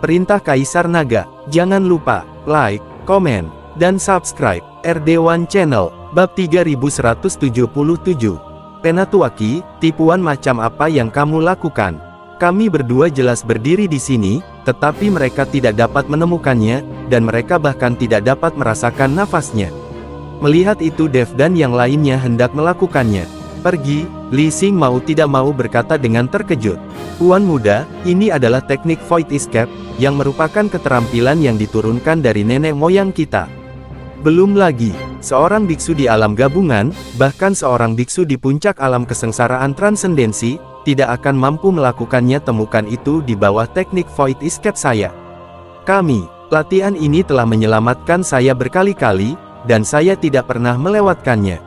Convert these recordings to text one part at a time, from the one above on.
Perintah Kaisar Naga. Jangan lupa like, komen, dan subscribe RD1 Channel. Bab 3177. Penatuaki, tipuan macam apa yang kamu lakukan? Kami berdua jelas berdiri di sini, tetapi mereka tidak dapat menemukannya, dan mereka bahkan tidak dapat merasakan nafasnya. Melihat itu Dev dan yang lainnya hendak melakukannya. Pergi, Li Xing mau tidak mau berkata dengan terkejut. Tuan muda, ini adalah teknik Void Escape, yang merupakan keterampilan yang diturunkan dari nenek moyang kita. Belum lagi, seorang biksu di alam gabungan, bahkan seorang biksu di puncak alam kesengsaraan transendensi, tidak akan mampu melakukannya. Temukan itu di bawah teknik Void Escape saya. Latihan ini telah menyelamatkan saya berkali-kali, dan saya tidak pernah melewatkannya.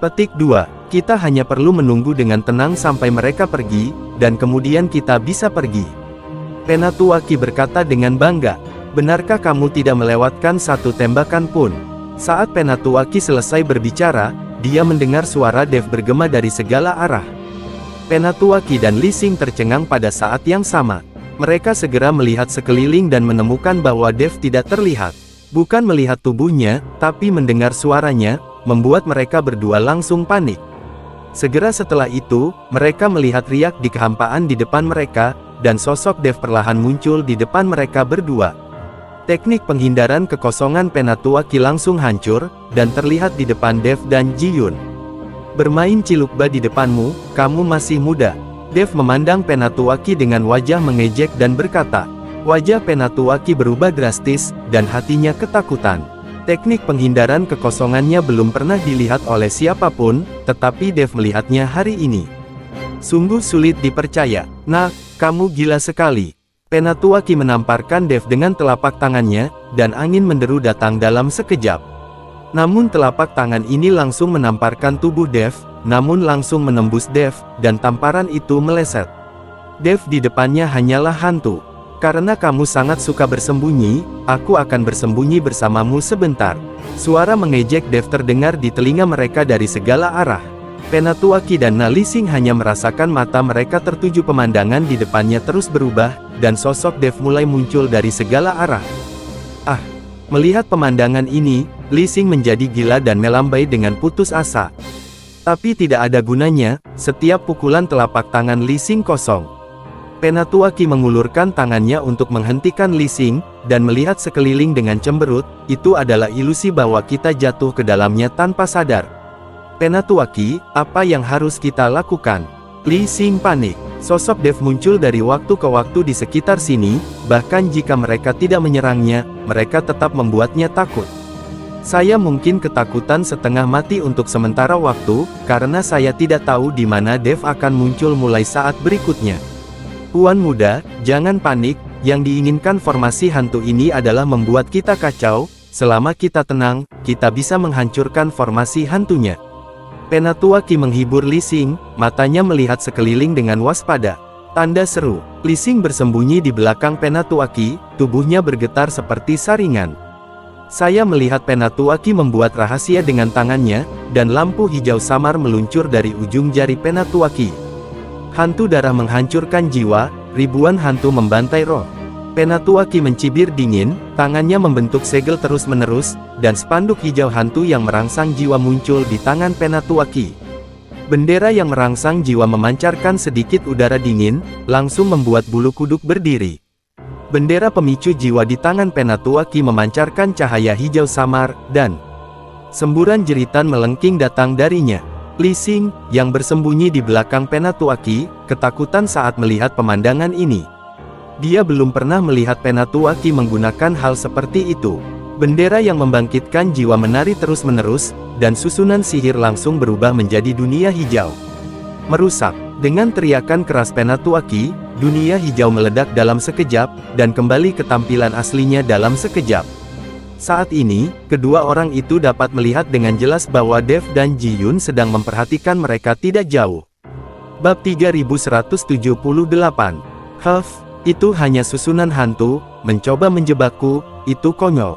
Petik 2. Kita hanya perlu menunggu dengan tenang sampai mereka pergi, dan kemudian kita bisa pergi. Penatuaki berkata dengan bangga. Benarkah kamu tidak melewatkan satu tembakan pun? Saat Penatuaki selesai berbicara, dia mendengar suara Dev bergema dari segala arah. Penatuaki dan Li Xing tercengang pada saat yang sama. Mereka segera melihat sekeliling dan menemukan bahwa Dev tidak terlihat. Bukan melihat tubuhnya, tapi mendengar suaranya, membuat mereka berdua langsung panik. Segera setelah itu, mereka melihat riak di kehampaan di depan mereka, dan sosok Dev perlahan muncul di depan mereka berdua. Teknik penghindaran kekosongan Penatuaki langsung hancur, dan terlihat di depan Dev dan Ji Yun. Bermain cilukba di depanmu, kamu masih muda. Dev memandang Penatuaki dengan wajah mengejek dan berkata. Wajah Penatuaki berubah drastis, dan hatinya ketakutan. Teknik penghindaran kekosongannya belum pernah dilihat oleh siapapun, tetapi Dev melihatnya hari ini. Sungguh sulit dipercaya. Nah, kamu gila sekali. Penatuaki menamparkan Dev dengan telapak tangannya, dan angin menderu datang dalam sekejap. Namun telapak tangan ini langsung menamparkan tubuh Dev, namun langsung menembus Dev, dan tamparan itu meleset. Dev di depannya hanyalah hantu. Karena kamu sangat suka bersembunyi, aku akan bersembunyi bersamamu sebentar. Suara mengejek Dev terdengar di telinga mereka dari segala arah. Penatuaki dan Li Xing hanya merasakan mata mereka tertuju pemandangan di depannya terus berubah, dan sosok Dev mulai muncul dari segala arah. Melihat pemandangan ini, Li Xing menjadi gila dan melambai dengan putus asa. Tapi tidak ada gunanya, setiap pukulan telapak tangan Li Xing kosong. Penatuaki mengulurkan tangannya untuk menghentikan Li Xing, dan melihat sekeliling dengan cemberut. Itu adalah ilusi bahwa kita jatuh ke dalamnya tanpa sadar. Penatuaki, apa yang harus kita lakukan? Li Xing panik. Sosok Dev muncul dari waktu ke waktu di sekitar sini, bahkan jika mereka tidak menyerangnya, mereka tetap membuatnya takut. Saya mungkin ketakutan setengah mati untuk sementara waktu, karena saya tidak tahu di mana Dev akan muncul mulai saat berikutnya. Tuan muda, jangan panik, yang diinginkan formasi hantu ini adalah membuat kita kacau. Selama kita tenang, kita bisa menghancurkan formasi hantunya. Penatuaki menghibur Li Xing, matanya melihat sekeliling dengan waspada. Tanda seru. Li Xing bersembunyi di belakang Penatuaki, tubuhnya bergetar seperti saringan. Saya melihat Penatuaki membuat rahasia dengan tangannya, dan lampu hijau samar meluncur dari ujung jari Penatuaki. Hantu darah menghancurkan jiwa, ribuan hantu membantai roh. Penatuaki mencibir dingin, tangannya membentuk segel terus-menerus, dan spanduk hijau hantu yang merangsang jiwa muncul di tangan Penatuaki. Bendera yang merangsang jiwa memancarkan sedikit udara dingin, langsung membuat bulu kuduk berdiri. Bendera pemicu jiwa di tangan Penatuaki memancarkan cahaya hijau samar, dan semburan jeritan melengking datang darinya. Li Xing, yang bersembunyi di belakang Penatuaki, ketakutan saat melihat pemandangan ini. Dia belum pernah melihat Penatuaki menggunakan hal seperti itu. Bendera yang membangkitkan jiwa menari terus-menerus, dan susunan sihir langsung berubah menjadi dunia hijau. Merusak. Dengan teriakan keras Penatuaki, dunia hijau meledak dalam sekejap, dan kembali ke tampilan aslinya dalam sekejap. Saat ini, kedua orang itu dapat melihat dengan jelas bahwa Dev dan Ji Yun sedang memperhatikan mereka tidak jauh. Bab 3178. Itu hanya susunan hantu, mencoba menjebakku, itu konyol.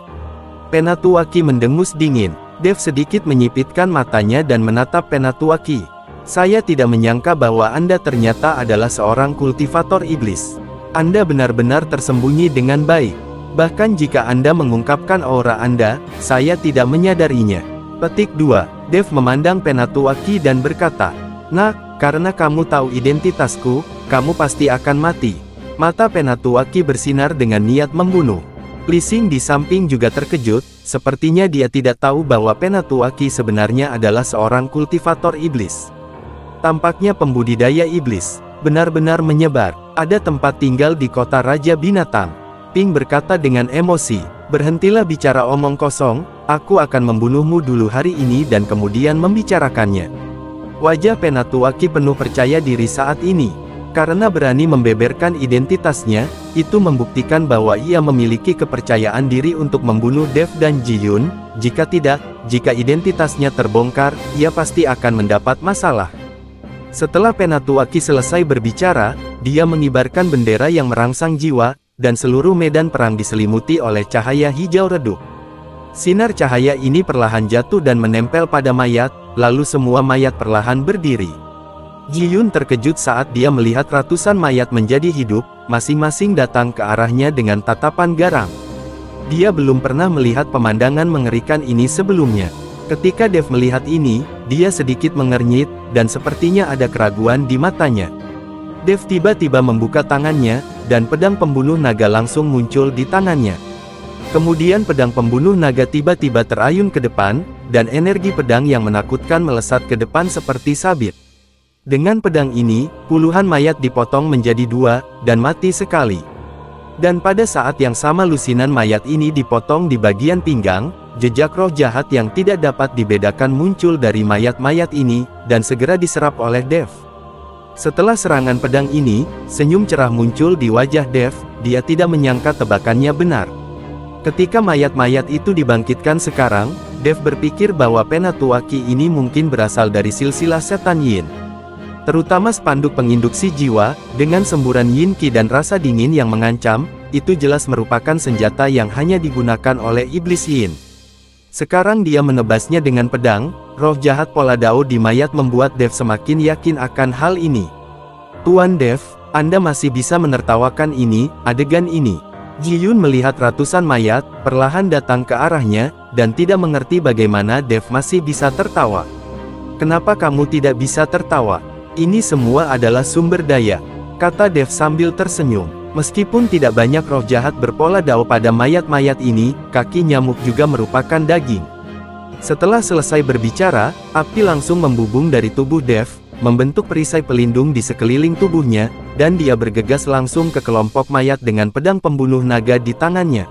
Penatuaki mendengus dingin. Dev sedikit menyipitkan matanya dan menatap Penatuaki. Saya tidak menyangka bahwa Anda ternyata adalah seorang kultivator iblis. Anda benar-benar tersembunyi dengan baik. Bahkan jika Anda mengungkapkan aura Anda, saya tidak menyadarinya. Petik 2. Dev memandang Penatuaki dan berkata, "Nak, karena kamu tahu identitasku, kamu pasti akan mati." Mata Penatuaki bersinar dengan niat membunuh. Li Xing di samping juga terkejut, sepertinya dia tidak tahu bahwa Penatuaki sebenarnya adalah seorang kultivator iblis. Tampaknya pembudidaya iblis benar-benar menyebar. Ada tempat tinggal di kota Raja Binatang. Ping berkata dengan emosi, "Berhentilah bicara omong kosong, aku akan membunuhmu dulu hari ini dan kemudian membicarakannya." Wajah Penatuaki penuh percaya diri saat ini. Karena berani membeberkan identitasnya, itu membuktikan bahwa ia memiliki kepercayaan diri untuk membunuh Dev dan Ji Yun. Jika tidak, jika identitasnya terbongkar, ia pasti akan mendapat masalah. Setelah Penatuaki selesai berbicara, dia mengibarkan bendera yang merangsang jiwa, dan seluruh medan perang diselimuti oleh cahaya hijau redup. Sinar cahaya ini perlahan jatuh dan menempel pada mayat, lalu semua mayat perlahan berdiri. Ji Yun terkejut saat dia melihat ratusan mayat menjadi hidup, masing-masing datang ke arahnya dengan tatapan garang. Dia belum pernah melihat pemandangan mengerikan ini sebelumnya. Ketika Dev melihat ini, dia sedikit mengernyit, dan sepertinya ada keraguan di matanya. Dev tiba-tiba membuka tangannya, dan pedang pembunuh naga langsung muncul di tangannya. Kemudian pedang pembunuh naga tiba-tiba terayun ke depan, dan energi pedang yang menakutkan melesat ke depan seperti sabit. Dengan pedang ini, puluhan mayat dipotong menjadi dua, dan mati sekali. Dan pada saat yang sama lusinan mayat ini dipotong di bagian pinggang, jejak roh jahat yang tidak dapat dibedakan muncul dari mayat-mayat ini, dan segera diserap oleh Dev. Setelah serangan pedang ini, senyum cerah muncul di wajah Dev, dia tidak menyangka tebakannya benar. Ketika mayat-mayat itu dibangkitkan sekarang, Dev berpikir bahwa Penatuaki ini mungkin berasal dari silsilah setan Yin. Terutama spanduk penginduksi jiwa, dengan semburan Yin Qi dan rasa dingin yang mengancam, itu jelas merupakan senjata yang hanya digunakan oleh iblis Yin. Sekarang dia menebasnya dengan pedang, roh jahat pola Dao di mayat membuat Dev semakin yakin akan hal ini. "Tuan Dev, Anda masih bisa menertawakan ini, adegan ini." Ji Yun melihat ratusan mayat, perlahan datang ke arahnya, dan tidak mengerti bagaimana Dev masih bisa tertawa. "Kenapa kamu tidak bisa tertawa? Ini semua adalah sumber daya," kata Dev sambil tersenyum. Meskipun tidak banyak roh jahat berpola Dao pada mayat-mayat ini, kaki nyamuk juga merupakan daging. Setelah selesai berbicara, api langsung membubung dari tubuh Dev, membentuk perisai pelindung di sekeliling tubuhnya, dan dia bergegas langsung ke kelompok mayat dengan pedang pembunuh naga di tangannya.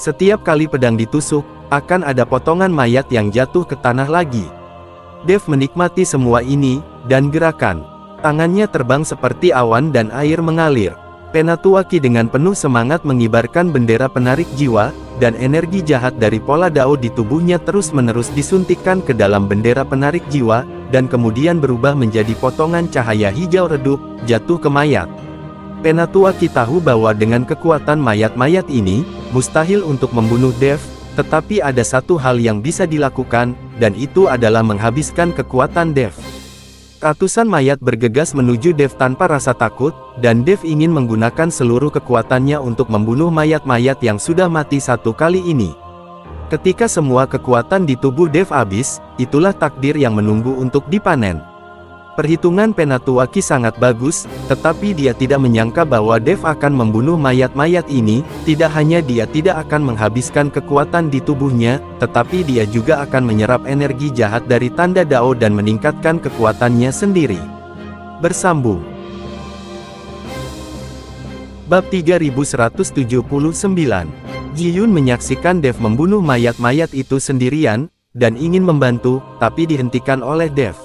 Setiap kali pedang ditusuk, akan ada potongan mayat yang jatuh ke tanah lagi. Dev menikmati semua ini, dan gerakan tangannya terbang seperti awan dan air mengalir. Penatuaki dengan penuh semangat mengibarkan bendera penarik jiwa, dan energi jahat dari pola Dao di tubuhnya terus-menerus disuntikkan ke dalam bendera penarik jiwa, dan kemudian berubah menjadi potongan cahaya hijau redup, jatuh ke mayat. Penatuaki tahu bahwa dengan kekuatan mayat-mayat ini, mustahil untuk membunuh Dev, tetapi ada satu hal yang bisa dilakukan, dan itu adalah menghabiskan kekuatan Dev. Ratusan mayat bergegas menuju Dev tanpa rasa takut, dan Dev ingin menggunakan seluruh kekuatannya untuk membunuh mayat-mayat yang sudah mati satu kali ini. Ketika semua kekuatan di tubuh Dev habis, itulah takdir yang menunggu untuk dipanen. Perhitungan Penatuaki sangat bagus, tetapi dia tidak menyangka bahwa Dev akan membunuh mayat-mayat ini. Tidak hanya dia tidak akan menghabiskan kekuatan di tubuhnya, tetapi dia juga akan menyerap energi jahat dari tanda Dao dan meningkatkan kekuatannya sendiri. Bersambung. Bab 3179. Ji Yun menyaksikan Dev membunuh mayat-mayat itu sendirian, dan ingin membantu, tapi dihentikan oleh Dev.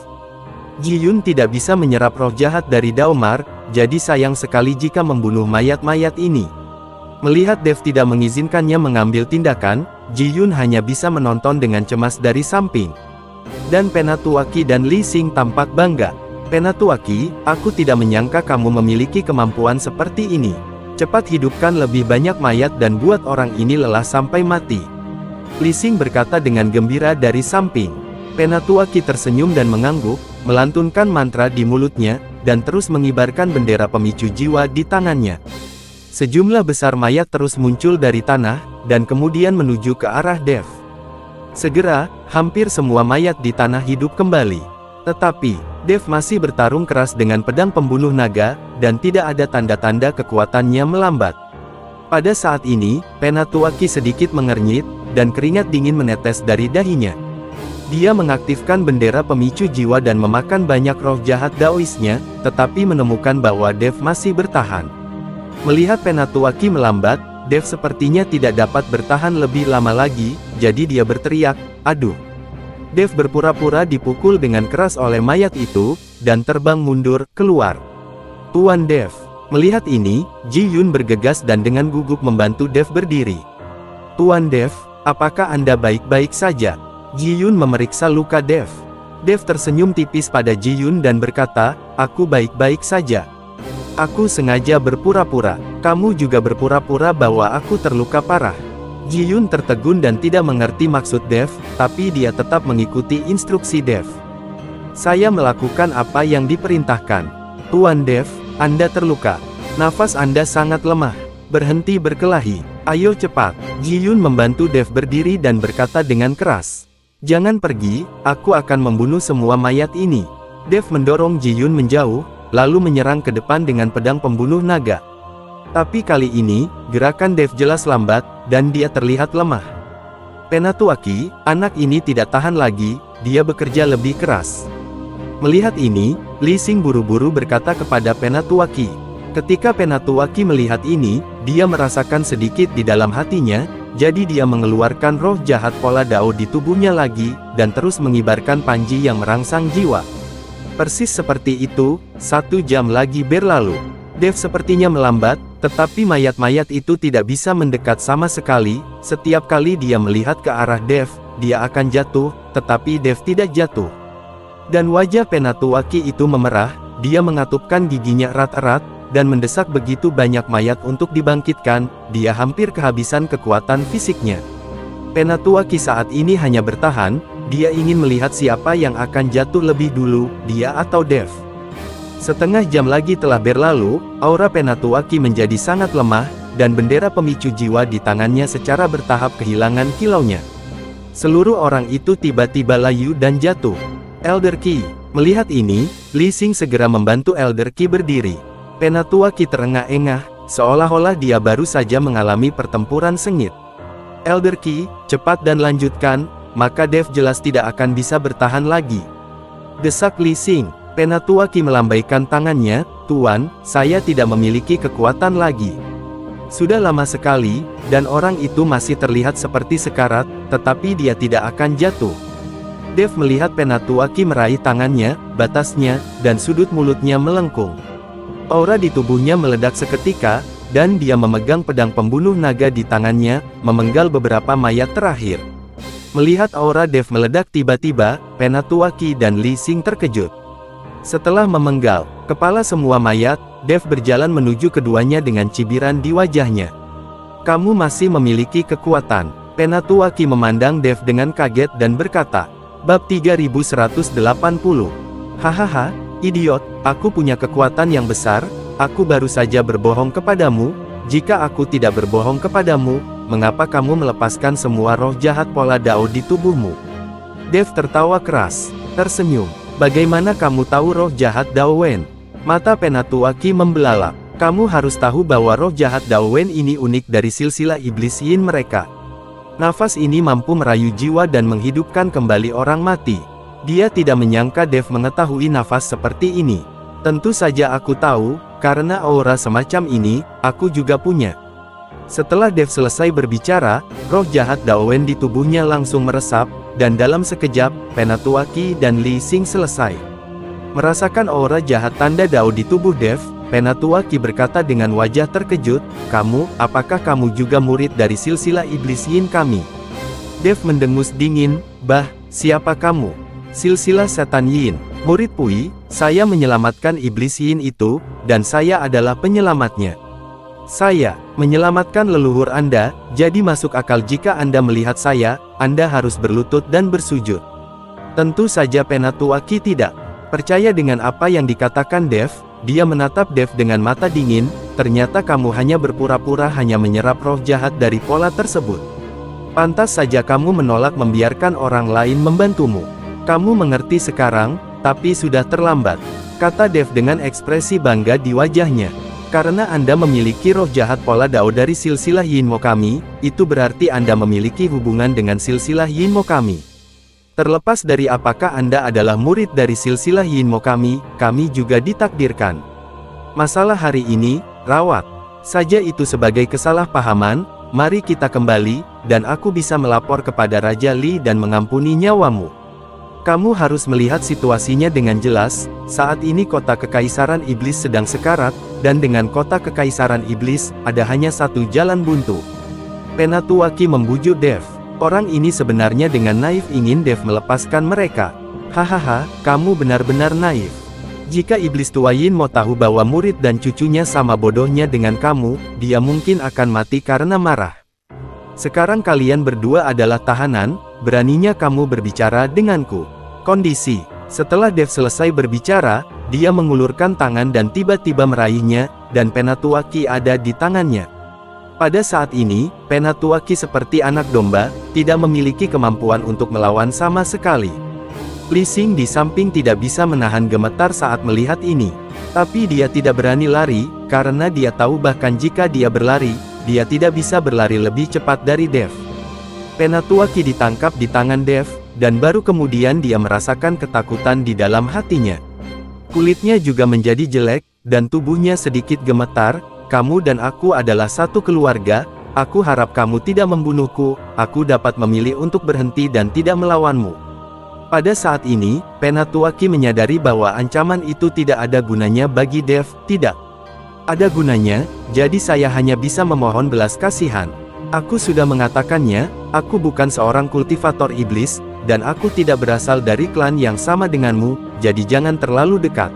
Ji Yun tidak bisa menyerap roh jahat dari Daomar, jadi sayang sekali jika membunuh mayat-mayat ini. Melihat Dev tidak mengizinkannya mengambil tindakan, Ji Yun hanya bisa menonton dengan cemas dari samping. Dan Penatuaki dan Li Xing tampak bangga. "Penatuaki, aku tidak menyangka kamu memiliki kemampuan seperti ini. Cepat hidupkan lebih banyak mayat dan buat orang ini lelah sampai mati." Li Xing berkata dengan gembira dari samping. Penatuaki tersenyum dan mengangguk, melantunkan mantra di mulutnya, dan terus mengibarkan bendera pemicu jiwa di tangannya. Sejumlah besar mayat terus muncul dari tanah, dan kemudian menuju ke arah Dev. Segera, hampir semua mayat di tanah hidup kembali. Tetapi, Dev masih bertarung keras dengan pedang pembunuh naga, dan tidak ada tanda-tanda kekuatannya melambat. Pada saat ini, Penatuaki sedikit mengernyit, dan keringat dingin menetes dari dahinya. Dia mengaktifkan bendera pemicu jiwa dan memakan banyak roh jahat Daoisnya, tetapi menemukan bahwa Dev masih bertahan. Melihat Penatuaki melambat, Dev sepertinya tidak dapat bertahan lebih lama lagi, jadi dia berteriak, "Aduh!" Dev berpura-pura dipukul dengan keras oleh mayat itu, dan terbang mundur, keluar. "Tuan Dev." Melihat ini, Ji Yun bergegas dan dengan gugup membantu Dev berdiri. "Tuan Dev, apakah Anda baik-baik saja?" Ji Yun memeriksa luka Dev. Dev tersenyum tipis pada Ji Yun dan berkata, "Aku baik-baik saja. Aku sengaja berpura-pura. Kamu juga berpura-pura bahwa aku terluka parah." Ji Yun tertegun dan tidak mengerti maksud Dev, tapi dia tetap mengikuti instruksi Dev. "Saya melakukan apa yang diperintahkan. Tuan Dev, Anda terluka. Nafas Anda sangat lemah. Berhenti berkelahi. Ayo cepat." Ji Yun membantu Dev berdiri dan berkata dengan keras, "Jangan pergi, aku akan membunuh semua mayat ini." Dev mendorong Ji Yun menjauh, lalu menyerang ke depan dengan pedang pembunuh naga. Tapi kali ini, gerakan Dev jelas lambat, dan dia terlihat lemah. Penatuaki, anak ini tidak tahan lagi, dia bekerja lebih keras. Melihat ini, Li Xing buru-buru berkata kepada Penatuaki. Ketika Penatuaki melihat ini, dia merasakan sedikit di dalam hatinya, jadi dia mengeluarkan roh jahat pola Dao di tubuhnya lagi, dan terus mengibarkan panji yang merangsang jiwa. Persis seperti itu, 1 jam lagi berlalu. Dev sepertinya melambat, tetapi mayat-mayat itu tidak bisa mendekat sama sekali. Setiap kali dia melihat ke arah Dev, dia akan jatuh, tetapi Dev tidak jatuh. Dan wajah Penatuaki itu memerah, dia mengatupkan giginya erat-erat, dan mendesak begitu banyak mayat untuk dibangkitkan, dia hampir kehabisan kekuatan fisiknya. Penatuaki saat ini hanya bertahan, dia ingin melihat siapa yang akan jatuh lebih dulu, dia atau Dev. Setengah jam lagi telah berlalu, aura Penatuaki menjadi sangat lemah, dan bendera pemicu jiwa di tangannya secara bertahap kehilangan kilaunya. Seluruh orang itu tiba-tiba layu dan jatuh. Elder Qi. Melihat ini, Li Xing segera membantu Elder Qi berdiri. Penatuaki terengah-engah, seolah-olah dia baru saja mengalami pertempuran sengit. "Elder Qi, cepat dan lanjutkan, maka Dev jelas tidak akan bisa bertahan lagi," desak Li Xing. Penatuaki melambaikan tangannya, "Tuan, saya tidak memiliki kekuatan lagi. Sudah lama sekali, dan orang itu masih terlihat seperti sekarat, tetapi dia tidak akan jatuh." Dev melihat Penatuaki meraih tangannya, batasnya, dan sudut mulutnya melengkung. Aura di tubuhnya meledak seketika, dan dia memegang pedang pembunuh naga di tangannya, memenggal beberapa mayat terakhir. Melihat aura Dev meledak tiba-tiba, Penatuaki dan Li Xing terkejut. Setelah memenggal kepala semua mayat, Dev berjalan menuju keduanya dengan cibiran di wajahnya. "Kamu masih memiliki kekuatan." Penatuaki memandang Dev dengan kaget dan berkata, Bab 3180. "Hahaha, idiot, aku punya kekuatan yang besar, aku baru saja berbohong kepadamu. Jika aku tidak berbohong kepadamu, mengapa kamu melepaskan semua roh jahat pola Dao di tubuhmu?" Dev tertawa keras, tersenyum. "Bagaimana kamu tahu roh jahat Dao Wen?" Mata Penatuaki membelalak. "Kamu harus tahu bahwa roh jahat Dao Wen ini unik dari silsilah iblis yin mereka. Nafas ini mampu merayu jiwa dan menghidupkan kembali orang mati." Dia tidak menyangka Dev mengetahui nafas seperti ini. "Tentu saja aku tahu, karena aura semacam ini, aku juga punya." Setelah Dev selesai berbicara, roh jahat Dao Wen di tubuhnya langsung meresap, dan dalam sekejap, Penatuaki dan Li Xing selesai. Merasakan aura jahat tanda Dao di tubuh Dev, Penatuaki berkata dengan wajah terkejut, apakah kamu juga murid dari silsilah iblis yin kami?" Dev mendengus dingin, "Bah, siapa kamu?" "Silsilah setan yin, murid Pui, saya menyelamatkan iblis yin itu, dan saya adalah penyelamatnya." "Saya menyelamatkan leluhur Anda, jadi masuk akal jika Anda melihat saya, Anda harus berlutut dan bersujud." Tentu saja Penatuaki tidak percaya dengan apa yang dikatakan Dev. Dia menatap Dev dengan mata dingin, ternyata kamu hanya berpura-pura hanya menyerap roh jahat dari pola tersebut. Pantas saja kamu menolak membiarkan orang lain membantumu. Kamu mengerti sekarang, tapi sudah terlambat, kata Dev dengan ekspresi bangga di wajahnya. Karena Anda memiliki roh jahat pola Dao dari silsilah Yin Mo Kami, itu berarti Anda memiliki hubungan dengan silsilah Yin Mo Kami. Terlepas dari apakah Anda adalah murid dari silsilah Yin Mo Kami, kami juga ditakdirkan. Masalah hari ini, rawat saja itu sebagai kesalahpahaman, mari kita kembali, dan aku bisa melapor kepada Raja Li dan mengampuni nyawamu. Kamu harus melihat situasinya dengan jelas, saat ini kota Kekaisaran Iblis sedang sekarat, dan dengan kota Kekaisaran Iblis, ada hanya satu jalan buntu. Penatuaki membujuk Dev. Orang ini sebenarnya dengan naif ingin Dev melepaskan mereka. Hahaha, kamu benar-benar naif. Jika Iblis Tua Yin mau tahu bahwa murid dan cucunya sama bodohnya dengan kamu, dia mungkin akan mati karena marah. Sekarang kalian berdua adalah tahanan, beraninya kamu berbicara denganku. Kondisi. Setelah Dev selesai berbicara, dia mengulurkan tangan dan tiba-tiba meraihnya, dan Penatuaki ada di tangannya. Pada saat ini, Penatuaki seperti anak domba, tidak memiliki kemampuan untuk melawan sama sekali. Li Xing di samping tidak bisa menahan gemetar saat melihat ini. Tapi dia tidak berani lari, karena dia tahu bahkan jika dia berlari, dia tidak bisa berlari lebih cepat dari Dev. Penatuaki ditangkap di tangan Dev, dan baru kemudian dia merasakan ketakutan di dalam hatinya. Kulitnya juga menjadi jelek, dan tubuhnya sedikit gemetar. Kamu dan aku adalah satu keluarga, aku harap kamu tidak membunuhku, aku dapat memilih untuk berhenti dan tidak melawanmu. Pada saat ini, Penatuaki menyadari bahwa ancaman itu tidak ada gunanya bagi Dev, tidak ada gunanya, jadi saya hanya bisa memohon belas kasihan. Aku sudah mengatakannya, aku bukan seorang kultivator iblis, dan aku tidak berasal dari klan yang sama denganmu, jadi jangan terlalu dekat.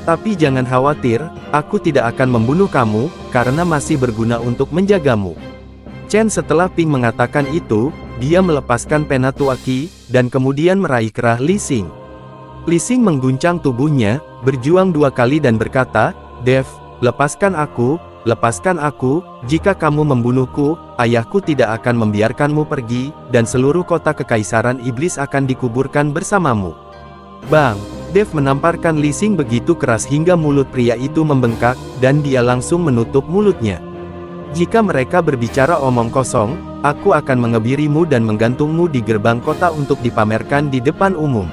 Tapi jangan khawatir, aku tidak akan membunuh kamu, karena masih berguna untuk menjagamu. Chen setelah Ping mengatakan itu, dia melepaskan Penatuaki, dan kemudian meraih kerah Li Xing. Li Xing mengguncang tubuhnya, berjuang 2 kali dan berkata, Dev, lepaskan aku, jika kamu membunuhku, ayahku tidak akan membiarkanmu pergi, dan seluruh kota Kekaisaran Iblis akan dikuburkan bersamamu. Bang! Dev menamparkan Li Xing begitu keras hingga mulut pria itu membengkak, dan dia langsung menutup mulutnya. Jika mereka berbicara omong kosong, aku akan mengebirimu dan menggantungmu di gerbang kota untuk dipamerkan di depan umum.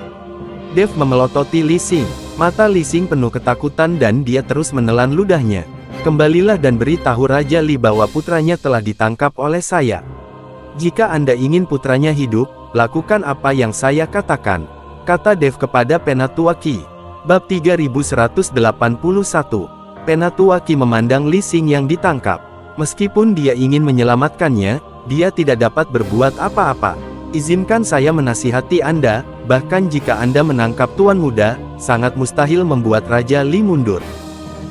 Dev memelototi Li Xing. Mata Li Xing penuh ketakutan dan dia terus menelan ludahnya. Kembalilah dan beritahu Raja Li bahwa putranya telah ditangkap oleh saya. Jika Anda ingin putranya hidup, lakukan apa yang saya katakan, kata Dev kepada Penatuaki. Bab 3181. Penatuaki memandang Li Xing yang ditangkap. Meskipun dia ingin menyelamatkannya, dia tidak dapat berbuat apa-apa. Izinkan saya menasihati Anda, bahkan jika Anda menangkap Tuan Muda, sangat mustahil membuat Raja Li mundur.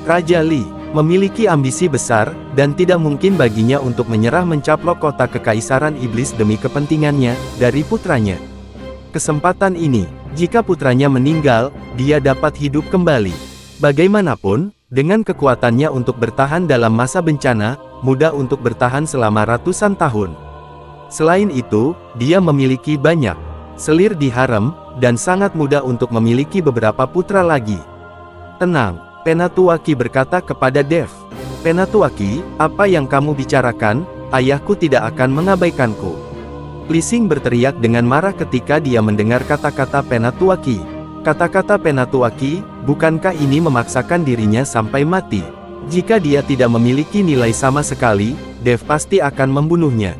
Raja Li memiliki ambisi besar, dan tidak mungkin baginya untuk menyerah mencaplok kota Kekaisaran Iblis demi kepentingannya, dari putranya. Kesempatan ini, jika putranya meninggal, dia dapat hidup kembali. Bagaimanapun, dengan kekuatannya untuk bertahan dalam masa bencana, mudah untuk bertahan selama ratusan tahun. Selain itu, dia memiliki banyak selir di harem, dan sangat mudah untuk memiliki beberapa putra lagi. Tenang, Penatuaki berkata kepada Dev. Penatuaki, apa yang kamu bicarakan, ayahku tidak akan mengabaikanku. Li Xing berteriak dengan marah ketika dia mendengar kata-kata Penatuaki. Kata-kata Penatuaki, bukankah ini memaksakan dirinya sampai mati? Jika dia tidak memiliki nilai sama sekali, Dev pasti akan membunuhnya.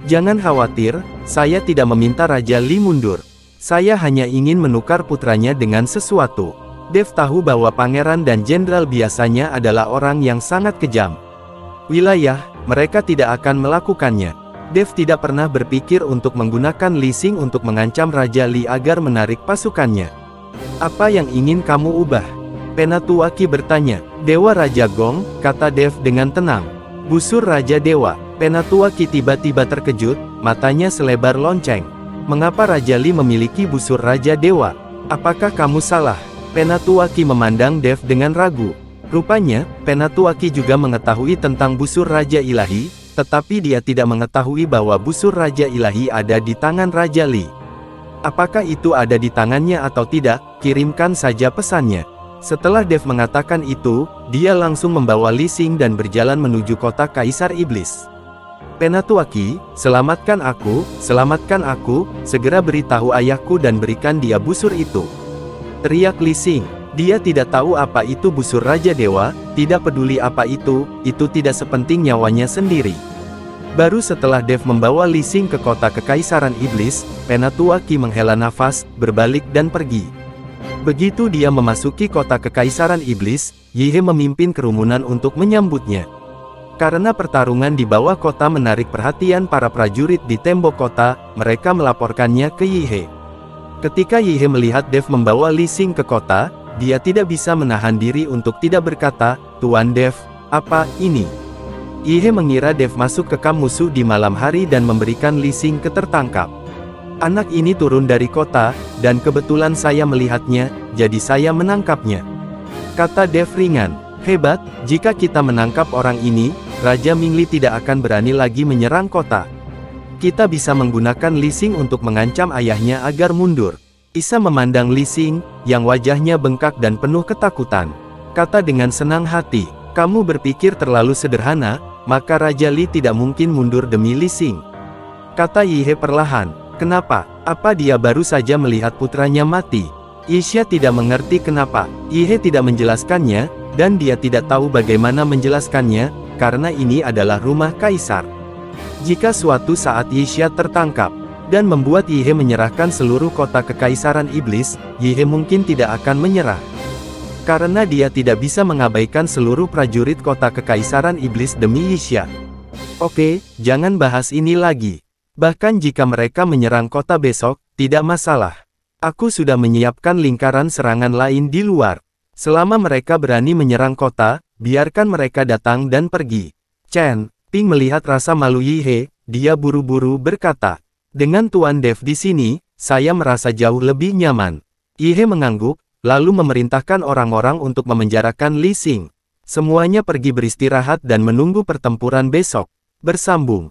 Jangan khawatir, saya tidak meminta Raja Li mundur. Saya hanya ingin menukar putranya dengan sesuatu. Dev tahu bahwa pangeran dan jenderal biasanya adalah orang yang sangat kejam. Wilayah, mereka tidak akan melakukannya. Dev tidak pernah berpikir untuk menggunakan Li Xing untuk mengancam Raja Li agar menarik pasukannya. Apa yang ingin kamu ubah? Penatuaki bertanya. Dewa Raja Gong, kata Dev dengan tenang. Busur Raja Dewa. Penatuaki tiba-tiba terkejut, matanya selebar lonceng. Mengapa Raja Li memiliki busur Raja Dewa? Apakah kamu salah? Penatuaki memandang Dev dengan ragu. Rupanya, Penatuaki juga mengetahui tentang busur Raja Ilahi, tetapi dia tidak mengetahui bahwa busur Raja Ilahi ada di tangan Raja Li. Apakah itu ada di tangannya atau tidak, kirimkan saja pesannya. Setelah Dev mengatakan itu, dia langsung membawa Li Xing dan berjalan menuju kota Kaisar Iblis. Penatuaki, selamatkan aku, segera beritahu ayahku dan berikan dia busur itu. Teriak Li Xing. Dia tidak tahu apa itu busur Raja Dewa, tidak peduli apa itu tidak sepenting nyawanya sendiri. Baru setelah Dev membawa Li Xing ke kota Kekaisaran Iblis, Penatuaki menghela nafas, berbalik dan pergi. Begitu dia memasuki kota Kekaisaran Iblis, Yihe memimpin kerumunan untuk menyambutnya. Karena pertarungan di bawah kota menarik perhatian para prajurit di tembok kota, mereka melaporkannya ke Yihe. Ketika Yihe melihat Dev membawa Li Xing ke kota, dia tidak bisa menahan diri untuk tidak berkata, "Tuan Dev, apa ini?" Yihe mengira Dev masuk ke kamp musuh di malam hari dan memberikan Li Xing ketertangkap. Anak ini turun dari kota, dan kebetulan saya melihatnya, jadi saya menangkapnya. Kata Dev ringan, "Hebat, jika kita menangkap orang ini, Raja Mingli tidak akan berani lagi menyerang kota. Kita bisa menggunakan Li Xing untuk mengancam ayahnya agar mundur." Isa memandang Li Xing, yang wajahnya bengkak dan penuh ketakutan. Kata dengan senang hati, "Kamu berpikir terlalu sederhana, maka Raja Li tidak mungkin mundur demi Li Xing." Kata Yihe perlahan, "Kenapa? Apa dia baru saja melihat putranya mati?" Isya tidak mengerti kenapa. Yihe tidak menjelaskannya, dan dia tidak tahu bagaimana menjelaskannya, karena ini adalah rumah kaisar. Jika suatu saat Isya tertangkap, dan membuat Yihe menyerahkan seluruh kota Kekaisaran Iblis, Yihe mungkin tidak akan menyerah. Karena dia tidak bisa mengabaikan seluruh prajurit kota Kekaisaran Iblis demi Isya. Oke, jangan bahas ini lagi. Bahkan jika mereka menyerang kota besok, tidak masalah. Aku sudah menyiapkan lingkaran serangan lain di luar. Selama mereka berani menyerang kota, biarkan mereka datang dan pergi. Chen Ping melihat rasa malu Yihe, dia buru-buru berkata, "Dengan Tuan Dev di sini, saya merasa jauh lebih nyaman." Yihe mengangguk, lalu memerintahkan orang-orang untuk memenjarakan Li Xing. Semuanya pergi beristirahat dan menunggu pertempuran besok. Bersambung.